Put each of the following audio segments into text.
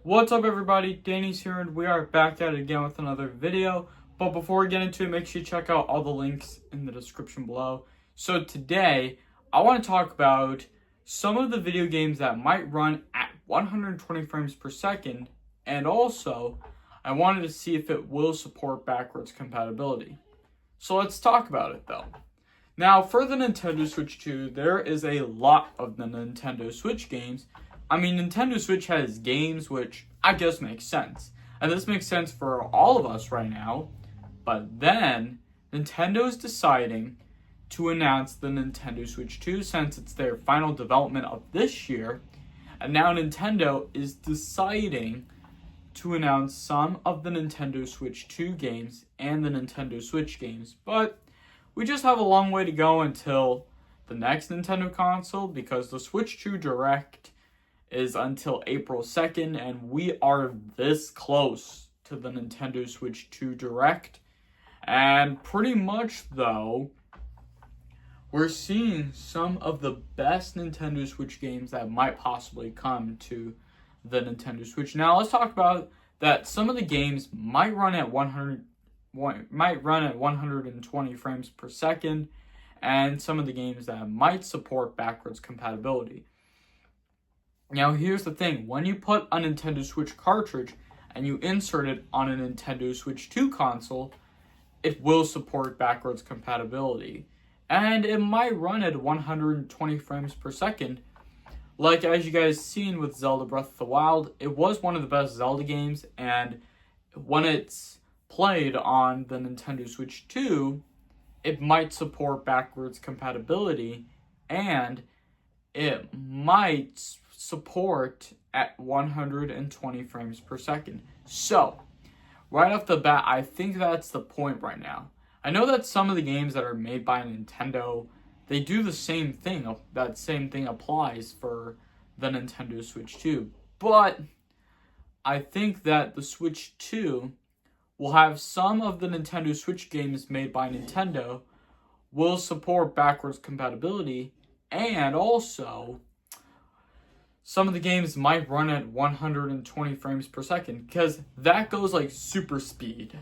What's up everybody, Danny's here and we are back at it again with another video. But before we get into it, make sure you check out all the links in the description below. So today, I want to talk about some of the video games that might run at 120 frames per second, and also, I wanted to see if it will support backwards compatibility. So let's talk about it though. Now, for the Nintendo Switch 2, there is a lot of the Nintendo Switch games. I mean, Nintendo Switch has games, which I guess makes sense. And this makes sense for all of us right now. But then, Nintendo is deciding to announce the Nintendo Switch 2 since it's their final development of this year. And now Nintendo is deciding to announce some of the Nintendo Switch 2 games and the Nintendo Switch games. But we just have a long way to go until the next Nintendo console, because the Switch 2 Direct is until April 2nd, and we are this close to the Nintendo Switch 2 Direct. And pretty much, though, we're seeing some of the best Nintendo Switch games that might possibly come to the Nintendo Switch. Now, let's talk about that. Some of the games might run at 120 frames per second, and some of the games that might support backwards compatibility. Now, here's the thing. When you put a Nintendo Switch cartridge and you insert it on a Nintendo Switch 2 console, it will support backwards compatibility. And it might run at 120 frames per second. Like, as you guys seen with Zelda Breath of the Wild, it was one of the best Zelda games, and when it's played on the Nintendo Switch 2, it might support backwards compatibility, and it might support at 120 frames per second. So, right off the bat, I think that's the point right now. I know that some of the games that are made by Nintendo, they do the same thing. That same thing applies for the Nintendo Switch 2. But I think that the Switch 2 will have some of the Nintendo Switch games made by Nintendo will support backwards compatibility, and also some of the games might run at 120 frames per second, because that goes like super speed.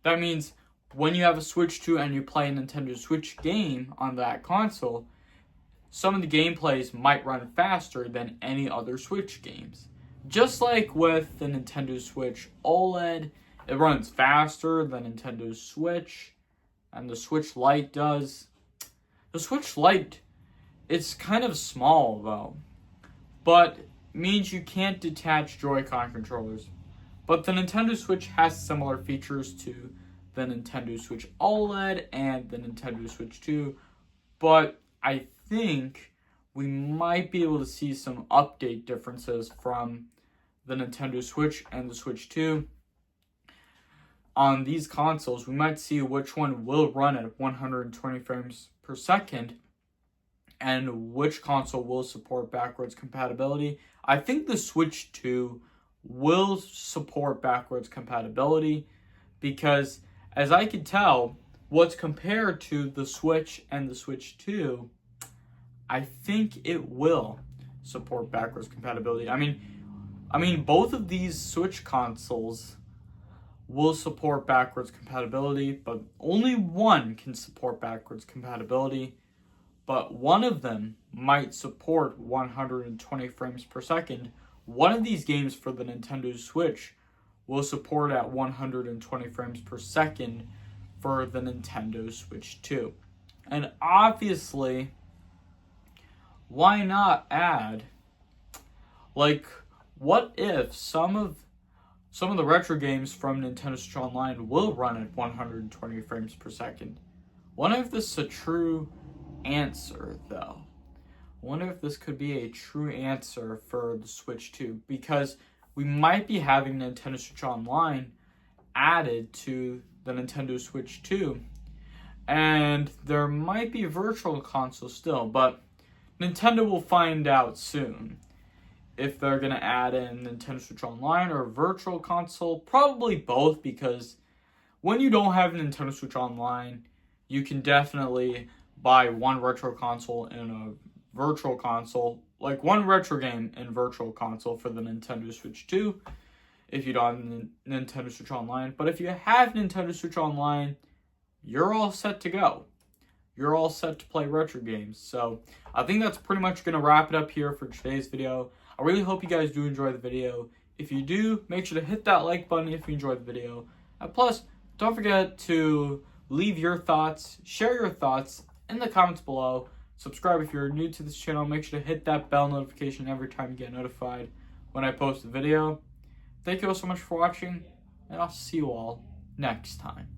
That means when you have a Switch 2 and you play a Nintendo Switch game on that console, some of the gameplays might run faster than any other Switch games. Just like with the Nintendo Switch OLED, it runs faster than Nintendo Switch, and the Switch Lite does. The Switch Lite, it's kind of small though, but means you can't detach Joy-Con controllers. But the Nintendo Switch has similar features to the Nintendo Switch OLED and the Nintendo Switch 2, but I think we might be able to see some update differences from the Nintendo Switch and the Switch 2. On these consoles, we might see which one will run at 120 frames per second and which console will support backwards compatibility. I think the Switch 2 will support backwards compatibility because, as I can tell, what's compared to the Switch and the Switch 2, I think it will support backwards compatibility. I mean, both of these Switch consoles will support backwards compatibility, but only one can support backwards compatibility. But one of them might support 120 frames per second. One of these games for the Nintendo Switch will support at 120 frames per second for the Nintendo Switch 2. And obviously, why not add, like, what if some of the retro games from Nintendo Switch Online will run at 120 frames per second? Wonder if this is a true answer, though. Wonder if this could be a true answer for the Switch 2, because we might be having Nintendo Switch Online added to the Nintendo Switch 2, and there might be Virtual Console still, but Nintendo will find out soon if they're going to add in Nintendo Switch Online or Virtual Console. Probably both, because when you don't have Nintendo Switch Online, you can definitely buy one Retro Console and a Virtual Console like one retro game in Virtual Console for the Nintendo Switch 2 if you don't have Nintendo Switch Online. But if you have Nintendo Switch Online, you're all set to go. You're all set to play retro games. So I think that's pretty much going to wrap it up here for today's video. I really hope you guys do enjoy the video. If you do, make sure to hit that like button if you enjoyed the video. And plus, don't forget to leave your thoughts, share your thoughts in the comments below. Subscribe if you're new to this channel. Make sure to hit that bell notification every time you get notified when I post a video. Thank you all so much for watching, and I'll see you all next time.